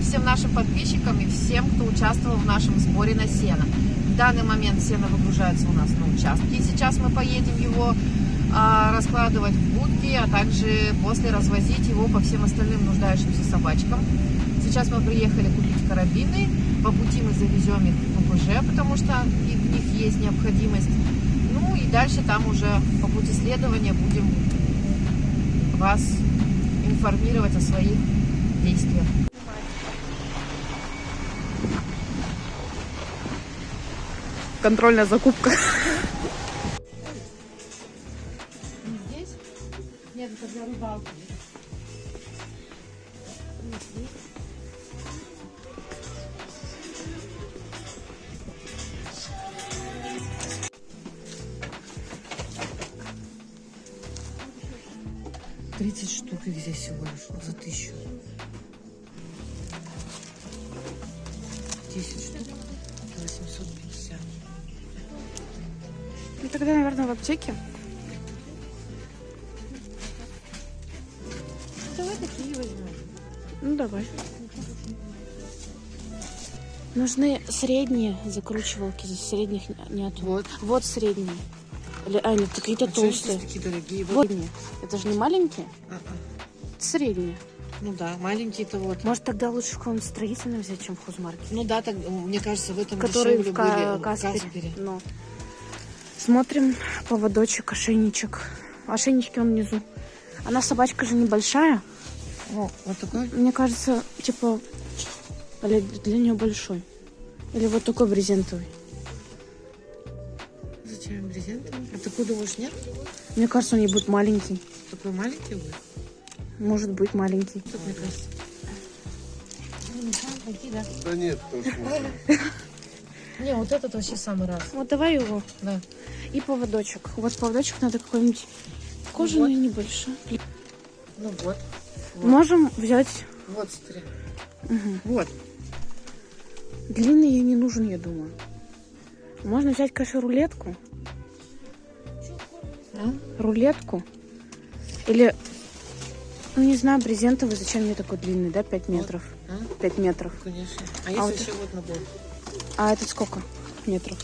всем нашим подписчикам и всем, кто участвовал в нашем сборе на сено. В данный момент сено выгружается у нас на участке. Сейчас мы поедем его раскладывать в будки, а также после развозить его по всем остальным нуждающимся собачкам. Сейчас мы приехали купить карабины. По пути мы завезем их в ППЖ, потому что в них есть необходимость. Ну и дальше там уже по пути следования будем вас информировать о своих действиях. Контрольная закупка. Здесь? Нет, это для рыбалки. $30 штук их здесь всего лишь за 1000. 10 штук за 850. Ну тогда, наверное, в аптеке. Давай такие возьмем. Ну давай. Нужны средние закручивалки, за средних нет. Вот средние. А, нет, какие-то толстые. Такие дорогие. Вот. Это же не маленькие? Это средние. Ну да, маленькие-то вот. Может, тогда лучше в каком-нибудь строительном взять, чем в хозмаркете? Ну да, так, мне кажется, в этом Которые дешевле в были Каспере. Но. Смотрим поводочек, ошейничек. Ошейнички он внизу. Она собачка же небольшая. О, вот такой? Мне кажется, типа, для нее большой. Или вот такой брезентовый. Зачем брезентовый? А такой думаешь, нет? Мне кажется, он не будет маленький. Такой маленький будет? Может быть, маленький. Тут, мне кажется. Да? Да нет, точно. Не, вот этот вообще самый раз. Вот давай его. Да. И поводочек. Вот поводочек надо какой-нибудь кожаный, небольшой. Ну вот. Можем взять... Вот, смотри. Угу. Вот. Длинный ей не нужен, я думаю. Можно взять, конечно, рулетку. А? Рулетку. Или, ну не знаю, брезентовый. Зачем мне такой длинный, да? 5 метров. А? 5 метров. Конечно. А если вот еще вот набор? А этот сколько метров?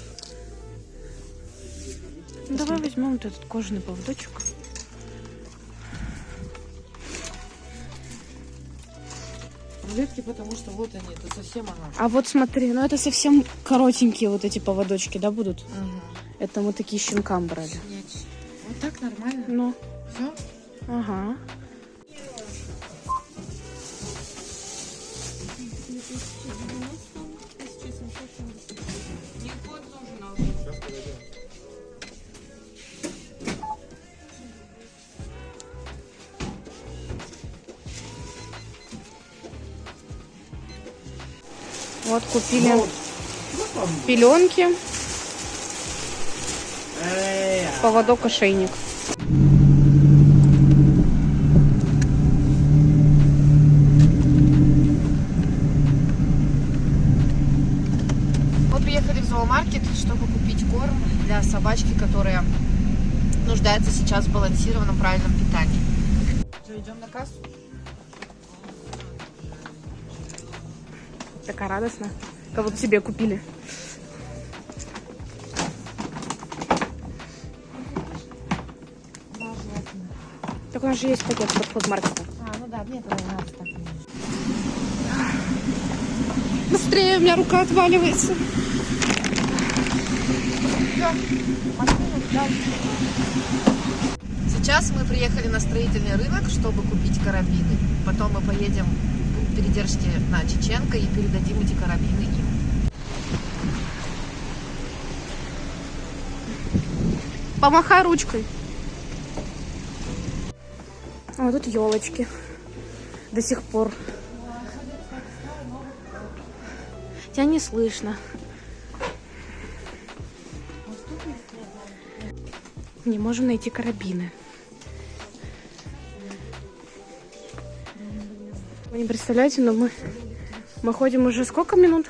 Ну, давай возьмем вот этот кожаный поводочек. Рулетки, потому что вот они, это совсем она. А вот смотри, ну это совсем коротенькие вот эти поводочки, да, будут? Ага. Это мы такие щенкам брали. Снять. Вот так нормально? Ну, Все? ага. Вот купили пеленки, поводок, ошейник. Мы приехали в зоомаркет, чтобы купить корм для собачки, которая нуждается сейчас в балансированном правильном питании. Что, идем на кассу? Такая радостная. Как будто себе купили. Так у нас же есть пакет под хозмаркетом. А, ну да, мне это надо так. Быстрее, у меня рука отваливается. Сейчас мы приехали на строительный рынок, чтобы купить карабины. Потом мы поедем в пункт передержки на Чеченко и передадим эти карабины им. Помахай ручкой. А тут елочки. До сих пор. Тебя не слышно. Не можем найти карабины. Вы не представляете, но мы ходим уже сколько минут?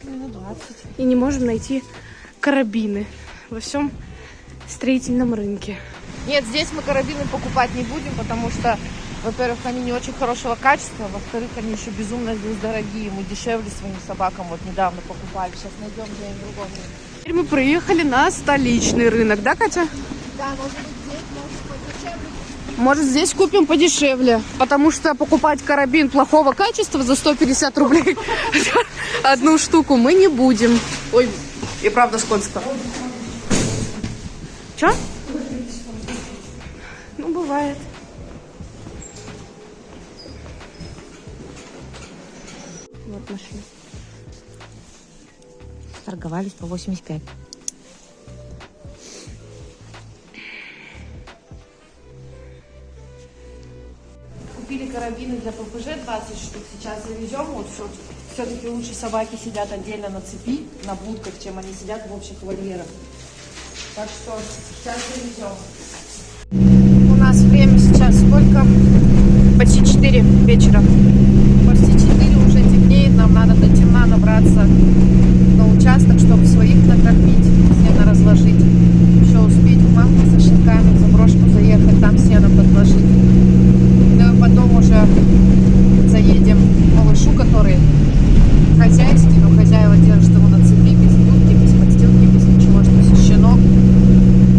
Минут 20. И не можем найти карабины во всем строительном рынке. Нет, здесь мы карабины покупать не будем, потому что Во-первых, они не очень хорошего качества, во-вторых, они еще безумно здесь дорогие. Мы дешевле своим собакам вот недавно покупали. Сейчас найдем где-нибудь в другом месте. Теперь мы приехали на столичный рынок, да, Катя? Да, может быть здесь, может подешевле. Может, здесь купим подешевле, потому что покупать карабин плохого качества за 150 рублей одну штуку мы не будем. Ой, и правда скользко. Чё? Ну, бывает. Вот нашли. Торговались по 85. Купили карабины для ППЖ 20 штук. Сейчас завезем. Вот все-таки лучше собаки сидят отдельно на цепи, на будках, чем они сидят в общих вольерах. Так что сейчас завезем. У нас время сейчас сколько? Почти 4 вечера. Почти 4, уже темнеет. Нам надо до темна набраться на участок, чтобы своих накормить, сено разложить. Еще успеть в Мангу со щенками, в заброшку заехать, там сено подложить. Ну и потом уже заедем к малышу, который хозяйский, но хозяева держат его на цепи, без будки, без подстилки, без ничего, что если щенок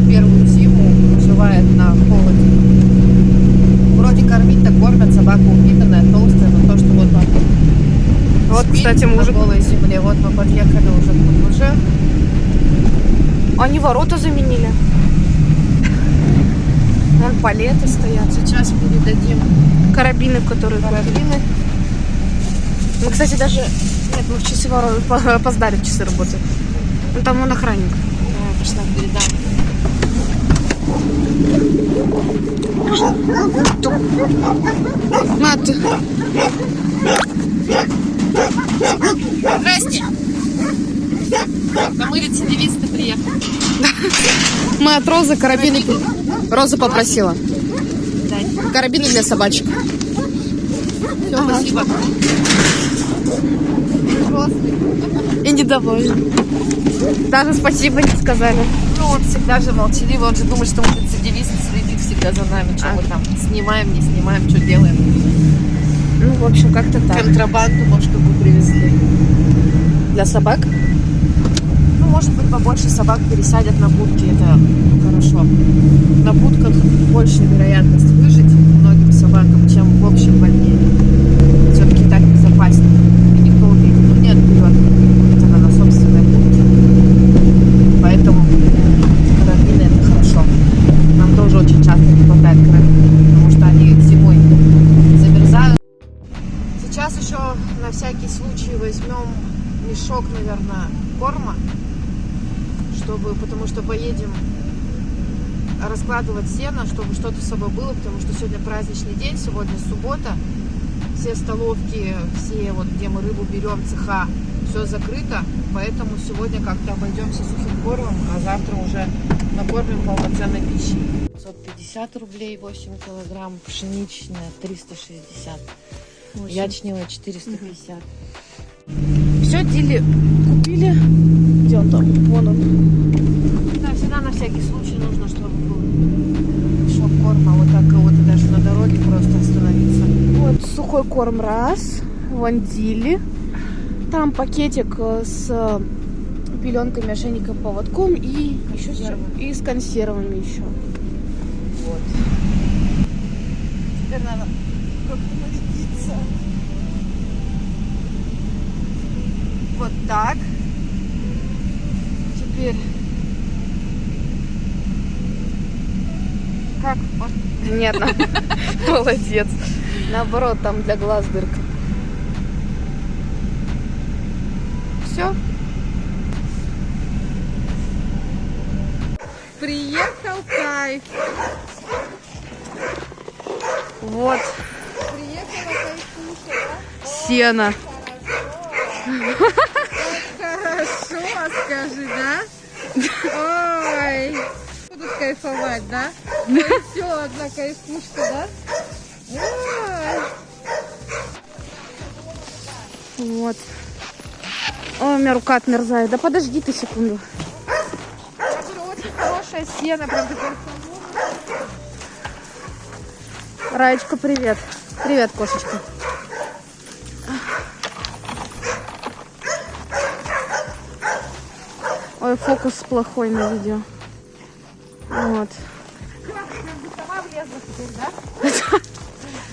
первую зиму выживает на холоде. Вроде кормить-то кормят, собака упитанная, толстая, но то, что вот он Вот, спит кстати, на мужик. голой земле. Вот мы подъехали уже к ППЖ. Они ворота заменили. Вон палеты стоят. Сейчас передадим Карабины, которые карабины. Мы, кстати, даже... Нет, мы в часы опоздали, в часы работы. Ну, там он охранник. Давай, пошла, передам. На, ты. Здрасте! Да мы рецидивисты приехали. Мы от Розы карабины... Роза попросила. Дай. Карабины для собачек. Все, спасибо. И недовольны. Даже спасибо не сказали. Ну, он всегда же молчаливый, он же думает, что мы рецидивисты, следит всегда за нами, что мы там снимаем, не снимаем, что делаем. Ну, в общем, как-то так. Контрабанду, может, чтобы привезли. Для собак? Ну, может быть, побольше собак пересадят на будки, это хорошо. На будках больше вероятность выжить многим собакам, чем в общем вольере. Все-таки так безопаснее. И никто убить не отберет. Будет она на собственной будке. Поэтому карабины это хорошо. Нам тоже очень часто не хватает карабинов, потому что они зимой замерзают. Сейчас еще на всякий случай возьмем мешок, наверное, корма, потому что поедем раскладывать сено, чтобы что-то с собой было, потому что сегодня праздничный день, сегодня суббота, все столовки, все вот где мы рыбу берем, цеха, все закрыто, поэтому сегодня как-то обойдемся сухим кормом, а завтра уже накормим полноценной пищей. 550 рублей 8 килограмм, пшеничная 360, ячневая 450. Все, Дили купили. Где он там? Вон он. Да, всегда на всякий случай нужно, чтобы был мешок корма, вот так вот и даже на дороге просто остановиться. Вот сухой корм раз. Вон Дили. Там пакетик с пеленками, ошейником, поводком и еще и с консервами еще. Вот. Теперь надо как-то нарядиться. Вот так. Теперь как? Вот. Нет, молодец. Наоборот, там для глаз дырка. Все. Приехал кайф. Вот. Приехала кайфуша, да? Сено. Хорошо, скажи, да? Ой, будут кайфовать, да? Еще одна кайфушка, да? Ой. Вот. Ой, у меня рука отмерзает. Да подожди ты секунду. Я говорю, очень хорошее сено, прям такое Раечка, привет. Привет, кошечка. Ой, фокус плохой на видео. Вот. Сама влезла теперь, да?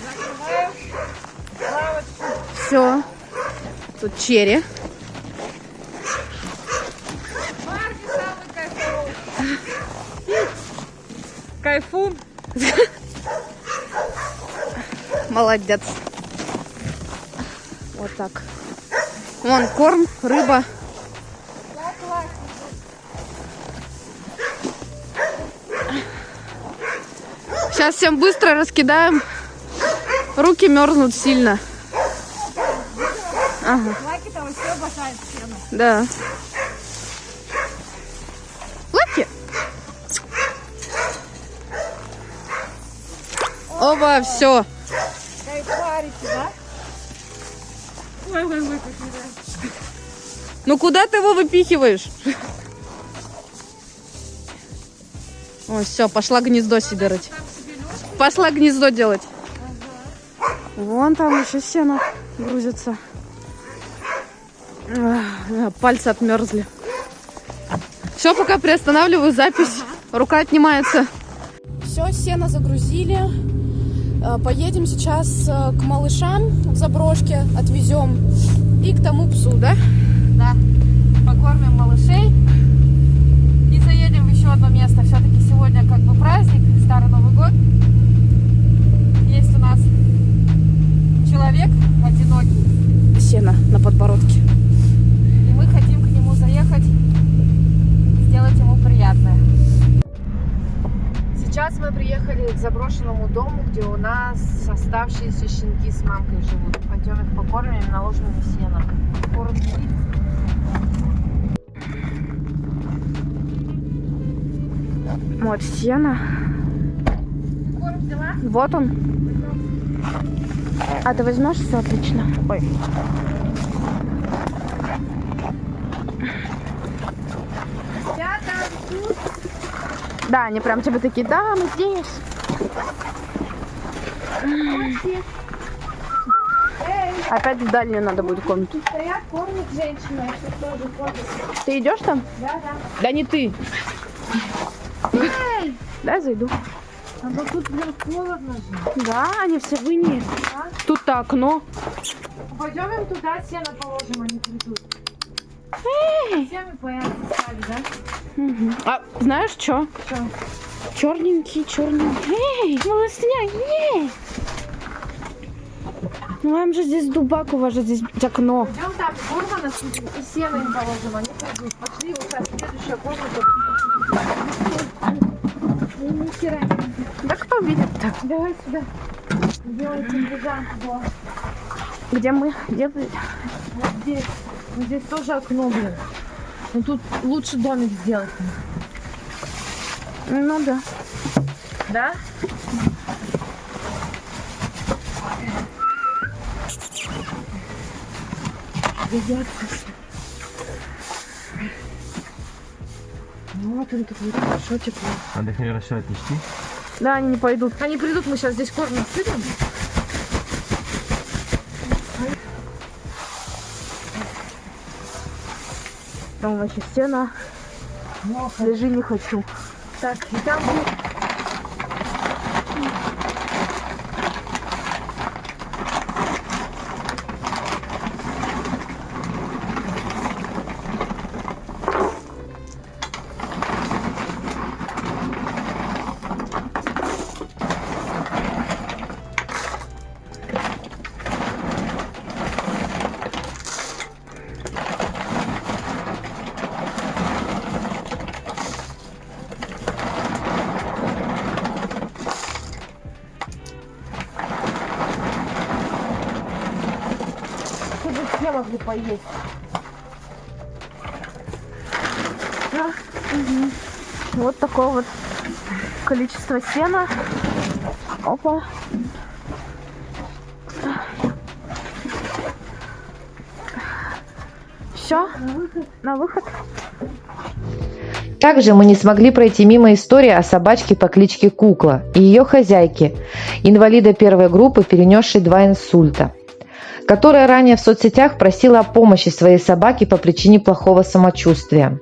Закрываю лавочку. Все. Тут черри. Марки самый кайфовый. Кайфун. Молодец. Вот так. Вон корм, рыба. Сейчас всем быстро раскидаем. Руки мерзнут сильно. Ага. Лаки-то вообще обожает сено. Да. Лаки. Оба, все. Кайфарите, да? Ой, как не Ну куда ты его выпихиваешь? Ой, все, пошла гнездо себе рыть. Пошла гнездо делать. Вон там еще сено грузится. Пальцы отмерзли. Все, пока приостанавливаю запись. Рука отнимается. Все, сено загрузили. Поедем сейчас к малышам в заброшке, отвезем. И к тому псу, да? Да. Покормим малышей. И заедем в еще одно место. Все-таки сегодня как бы праздник, Старый Новый год. Есть у нас человек одинокий. Сено на подбородке. И мы хотим к нему заехать, сделать ему приятное. Сейчас мы приехали к заброшенному дому, где у нас оставшиеся щенки с мамкой живут. Пойдем их покормим, наложим на сено. Корм есть. Вот сено. Корм взяла? Вот он. А ты возьмешь? Все отлично. Ой. Да, они прям тебе такие, да, мы здесь. Опять в дальнюю надо будет комнату. Стоят, кормят женщины, я сейчас тоже кормят. Ты идешь там? Да, да. Да не ты. Дай зайду. А вот тут, блин, холодно же. Да, они все в инии. Да? Тут-то окно. Пойдем им туда сено положим, они придут. Все мы понятно стали, да? Угу. А знаешь что? Что? Черненький, черненький. Эй, малышня, ей! Ну вам же здесь дубак, у вас же здесь окно. Пойдем там, корма насыпем и сено им положим, они придут. Пошли, вот сейчас следующая комната. Ни хера не видно. Да кто видит так? Давай сюда. Делайте лежанку. Где мы? Где вы? Вот здесь. Вот здесь тоже окно, блин. Ну тут лучше домик сделать. Ну да. Да? Ну вот он тут будет хорошо, тепло. Надо их, наверное, все отнести. Да, они не пойдут. Они придут, мы сейчас здесь корм насыпем. Там вообще стена. Лежи, не хочу. Так, и там будет... Чтобы все могли поесть. Да. Угу. Вот такое вот количество сена. Опа. Все, на выход. Также мы не смогли пройти мимо истории о собачке по кличке Кукла и ее хозяйке, инвалида первой группы, перенесшей 2 инсульта, которая ранее в соцсетях просила о помощи своей собаке по причине плохого самочувствия.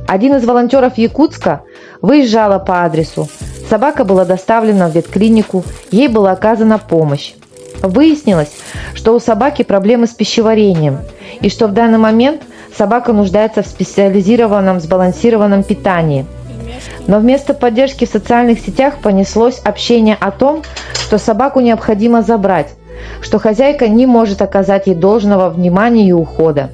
Один из волонтеров Якутска выезжала по адресу. Собака была доставлена в ветклинику, ей была оказана помощь. Выяснилось, что у собаки проблемы с пищеварением, и что в данный момент собака нуждается в специализированном сбалансированном питании. Но вместо поддержки в социальных сетях понеслось общение о том, что собаку необходимо забрать, что хозяйка не может оказать ей должного внимания и ухода.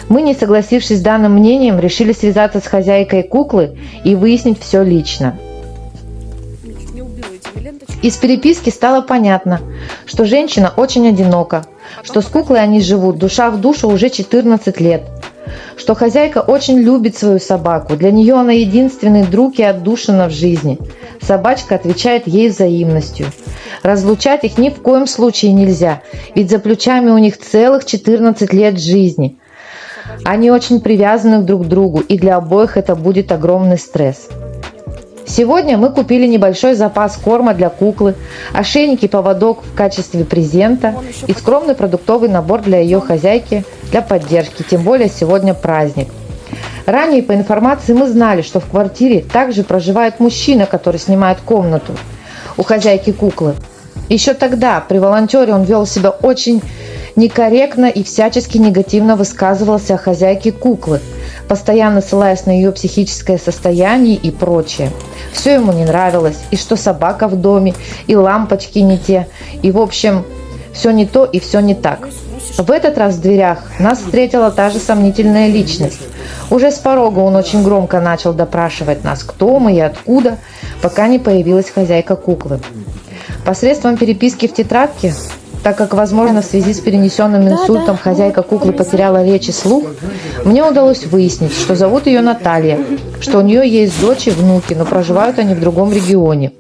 Мы, не согласившись с данным мнением, решили связаться с хозяйкой Куклы и выяснить все лично. Из переписки стало понятно, что женщина очень одинока, что с Куклой они живут душа в душу уже 14 лет, что хозяйка очень любит свою собаку, для нее она единственный друг и отдушина в жизни. Собачка отвечает ей взаимностью. Разлучать их ни в коем случае нельзя, ведь за плечами у них целых 14 лет жизни. Они очень привязаны друг к другу, и для обоих это будет огромный стресс. Сегодня мы купили небольшой запас корма для Куклы, ошейник и поводок в качестве презента и скромный продуктовый набор для ее хозяйки для поддержки, тем более сегодня праздник. Ранее по информации мы знали, что в квартире также проживает мужчина, который снимает комнату у хозяйки Куклы. Еще тогда при волонтере он вел себя очень некорректно и всячески негативно высказывался о хозяйке Куклы, постоянно ссылаясь на ее психическое состояние и прочее. Все ему не нравилось, и что собака в доме, и лампочки не те, и в общем, все не то и все не так. В этот раз в дверях нас встретила та же сомнительная личность. Уже с порога он очень громко начал допрашивать нас, кто мы и откуда, пока не появилась хозяйка Куклы. Посредством переписки в тетрадке, так как, возможно, в связи с перенесенным инсультом хозяйка Куклы потеряла речь и слух, мне удалось выяснить, что зовут ее Наталья, что у нее есть дочь и внуки, но проживают они в другом регионе.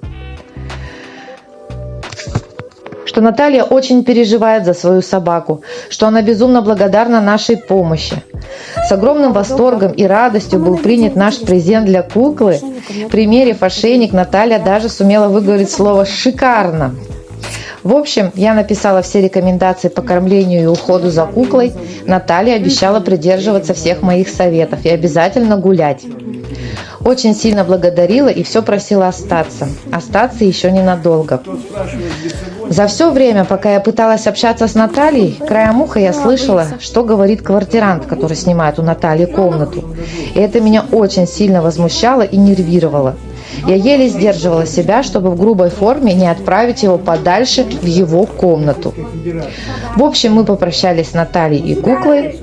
Что Наталья очень переживает за свою собаку, что она безумно благодарна нашей помощи. С огромным восторгом и радостью был принят наш презент для Куклы. Примерив ошейник, Наталья даже сумела выговорить слово «шикарно». В общем, я написала все рекомендации по кормлению и уходу за Куклой. Наталья обещала придерживаться всех моих советов и обязательно гулять. Очень сильно благодарила и все просила остаться. Остаться еще ненадолго. За все время, пока я пыталась общаться с Натальей, краем уха я слышала, что говорит квартирант, который снимает у Натальи комнату. И это меня очень сильно возмущало и нервировало. Я еле сдерживала себя, чтобы в грубой форме не отправить его подальше в его комнату. В общем, мы попрощались с Натальей и Куклой,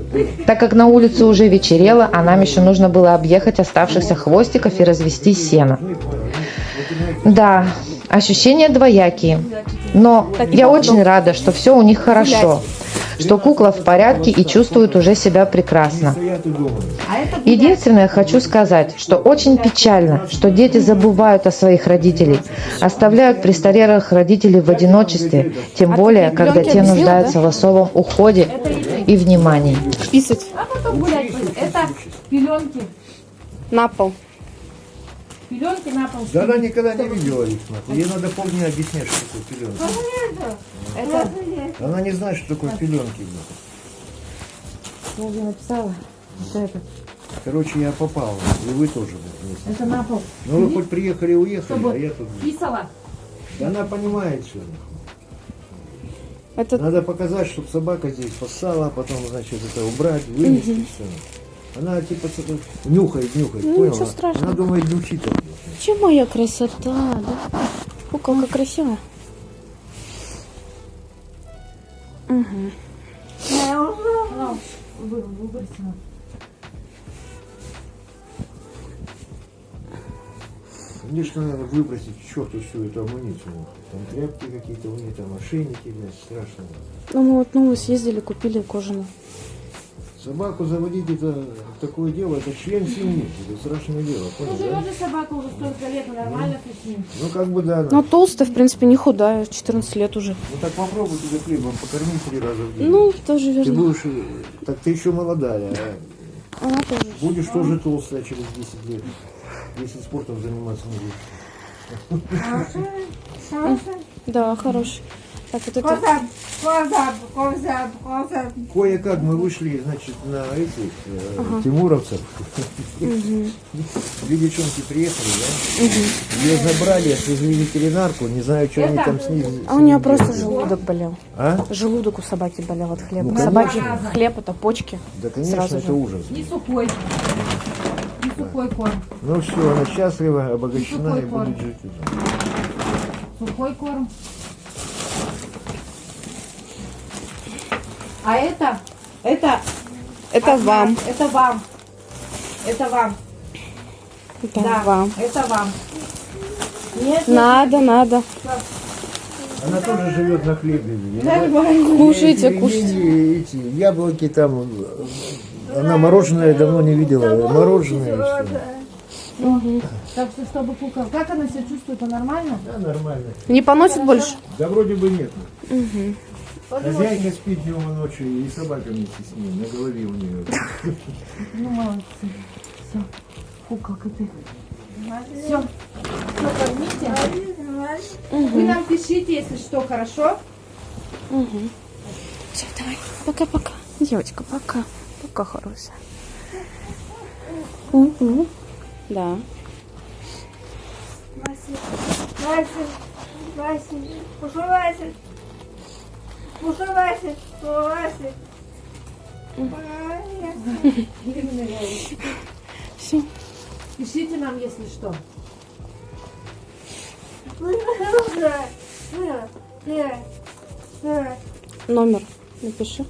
так как на улице уже вечерело, а нам еще нужно было объехать оставшихся хвостиков и развести сено. Да, ощущения двоякие, но я очень рада, что все у них хорошо, что Кукла в порядке и чувствует уже себя прекрасно. Единственное, хочу сказать, что очень печально, что дети забывают о своих родителях, оставляют престарелых родителей в одиночестве, тем более, когда те нуждаются в особом уходе и внимании. Писать А потом гулять. Это пеленки. на пол. Пеленки на пол. Да она никогда не видела их. Ей надо полдня объяснять, что такое пеленки. Она не знает, что такое пеленки. Я уже написала. Вот это. Короче, я попал. И вы тоже. Это на пол. Ну вы хоть приехали и уехали, Чтобы а я тут. Писала. Да она понимает все. Это Надо показать, чтобы собака здесь поссала, потом, значит, это убрать, вынести все. Она типа нюхает, Ну, поняла? ничего страшного. Она думает, духи там. че моя красота, да? Куколка красивая. Угу. Выбросила. Конечно, надо выбросить к черту всю эту амуницию. Там тряпки какие-то у нее, там ошейники, блядь, страшно. Ну мы вот ну съездили, купили кожаную. Собаку заводить это такое дело, это член семьи, это страшное дело, Ну, понял, живет да? же собака уже столько лет, нормально ты с ним. Ну как бы да, Но толстая, в принципе, не худая, 14 лет уже. ну так попробуй тебе хлебом покорми 3 раза в день. Ну, тоже Ты верно. будешь, так ты еще молодая, а Она тоже. Будешь тоже толстая через 10 лет. Если спортом заниматься не будешь. Да, хороший. Так, вот это... Кое-как мы вышли, значит, на этих тимуровцев. Две девчонки приехали, да? Ее забрали, отвезли в ветеринарку, не знаю, что они там с ней. А у нее просто желудок болел. А? Желудок у собаки болел от хлеба. Ну, Собаки конечно. хлеб это почки. Да, конечно, Сразу это же. ужас. Не сухой. Не сухой корм. Ну все, она счастлива, обогащена и Сухой будет жить уже. Сухой корм. А это Это вам. Это вам. Это вам. Это Да, вам. это вам. Нет, Надо. Она тоже живет на хлебе. Кушайте, Я кушайте. эти яблоки там. Она мороженое давно не видела. Мороженое. и всё. так что, чтобы кукол. Как она себя чувствует? Она нормально? Да, нормально. Не поносит больше? Да вроде бы нет. Хозяйка спит днем и ночью, и собака вместе с ней, на голове у нее. Ну, молодцы. Все. Куколка ты. Все. Все, кормите. Вы нам пишите, если что, хорошо? Все, давай. Пока-пока. Девочка, пока. Пока, хорошая. Да. Все. Пишите нам, если что. Номер напиши.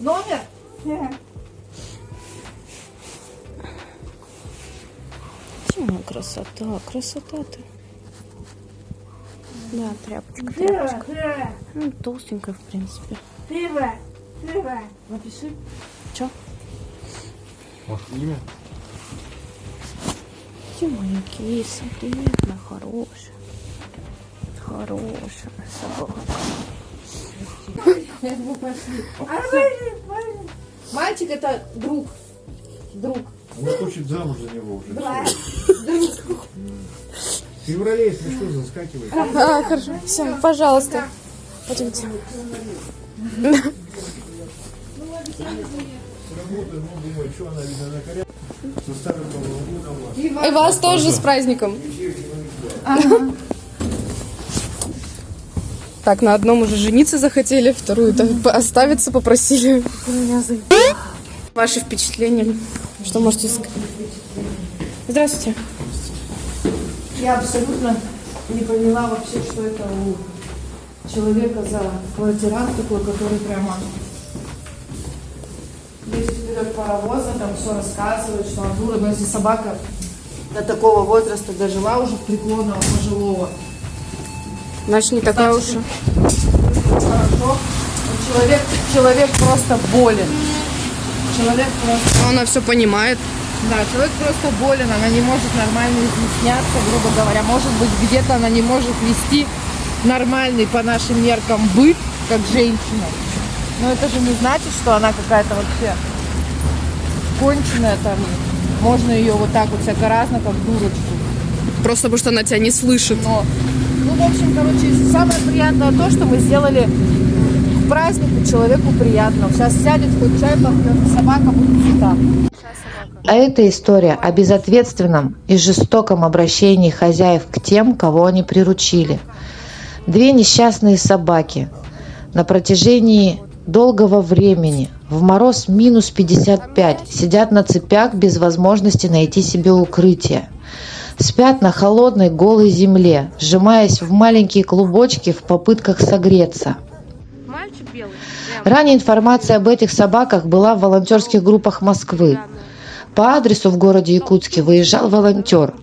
Номер? Тима, красота, красота ты. Да, тряпочка. Ну, толстенькая, в принципе. Напиши. Че? Может, имя? Ты моя киса, бедная, хорошая. Хорошая собака. Мы пошли. Мальчик это друг. Друг. Она хочет замуж за него уже. Всё. В феврале, если что, заскакивает. А, хорошо. Все, пожалуйста. Пойдемте. Работаю, ну, думаю, что она, видно, накоряет. Со старым Новым годом вас. И вас тоже с праздником. Так, на одном уже жениться захотели, вторую оставиться попросили. Ваши впечатления? Что можете сказать? Здравствуйте. Я абсолютно не поняла вообще, что это у человека за квартирант такой, который прямо ездит вперед паровоза, там все рассказывает, что он дура. Но если собака до такого возраста дожила, уже преклонного, пожилого, Значит, не такая уж. хорошо. Человек просто болен. Человек просто... Она все понимает. Да, человек просто болен, она не может нормально изъясняться, грубо говоря. Может быть, где-то она не может вести нормальный по нашим меркам быт, как женщина. Но это же не значит, что она какая-то вообще конченая там. Можно ее вот так вот всяко-разно, как дурочку. Просто потому что она тебя не слышит. Но, ну, в общем, короче, самое приятное то, что мы сделали к празднику человеку приятно. Сейчас сядет, хоть чай попьет, и собака будет сюда. А это история о безответственном и жестоком обращении хозяев к тем, кого они приручили. Две несчастные собаки на протяжении долгого времени в мороз минус 55 сидят на цепях без возможности найти себе укрытие. Спят на холодной голой земле, сжимаясь в маленькие клубочки в попытках согреться. Ранее информация об этих собаках была в волонтерских группах Москвы. По адресу в городе Якутске выезжал волонтер.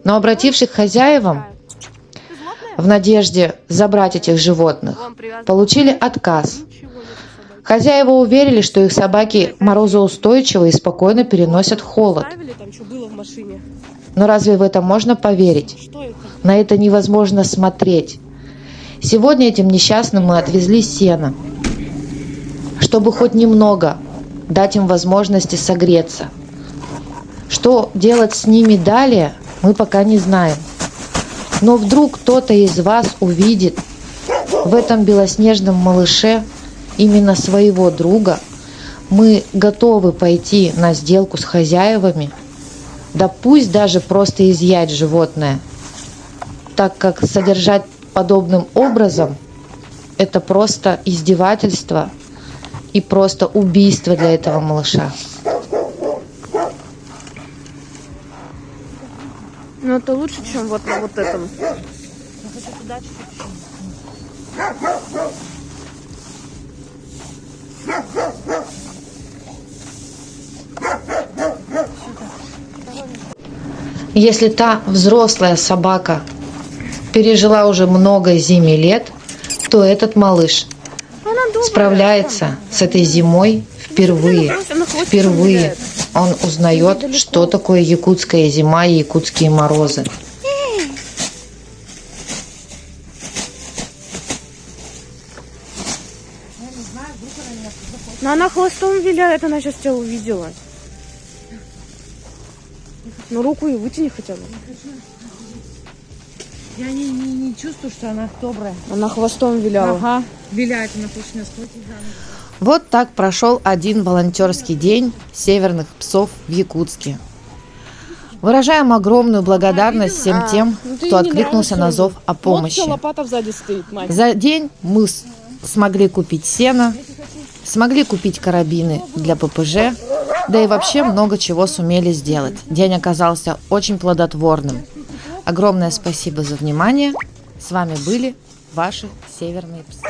Но обратившись к хозяевам в надежде забрать этих животных, получили отказ. Хозяева уверили, что их собаки морозоустойчивы и спокойно переносят холод. Но разве в это можно поверить? На это невозможно смотреть. Сегодня этим несчастным мы отвезли сено, чтобы хоть немного дать им возможности согреться. Что делать с ними далее, мы пока не знаем. Но вдруг кто-то из вас увидит в этом белоснежном малыше именно своего друга, мы готовы пойти на сделку с хозяевами, да пусть даже просто изъять животное, так как содержать подобным образом – это просто издевательство и просто убийство для этого малыша. Ну это лучше, чем вот на вот этом. Если та взрослая собака пережила уже много зимних лет, то этот малыш справляется с этой зимой впервые. Впервые он узнает, что такое якутская зима и якутские морозы. Но она хвостом виляет, она сейчас тебя увидела. Ну руку и вытяни хотя бы. Я не чувствую, что она добрая. Она хвостом виляла. Ага, виляет она точно схватит. Вот так прошел один волонтерский день северных псов в Якутске. Выражаем огромную благодарность всем тем, кто откликнулся на зов о помощи. Вот лопата сзади стоит, мать. За день мы смогли купить сено, смогли купить карабины для ППЖ, да и вообще много чего сумели сделать. День оказался очень плодотворным. Огромное спасибо за внимание. С вами были ваши северные псы.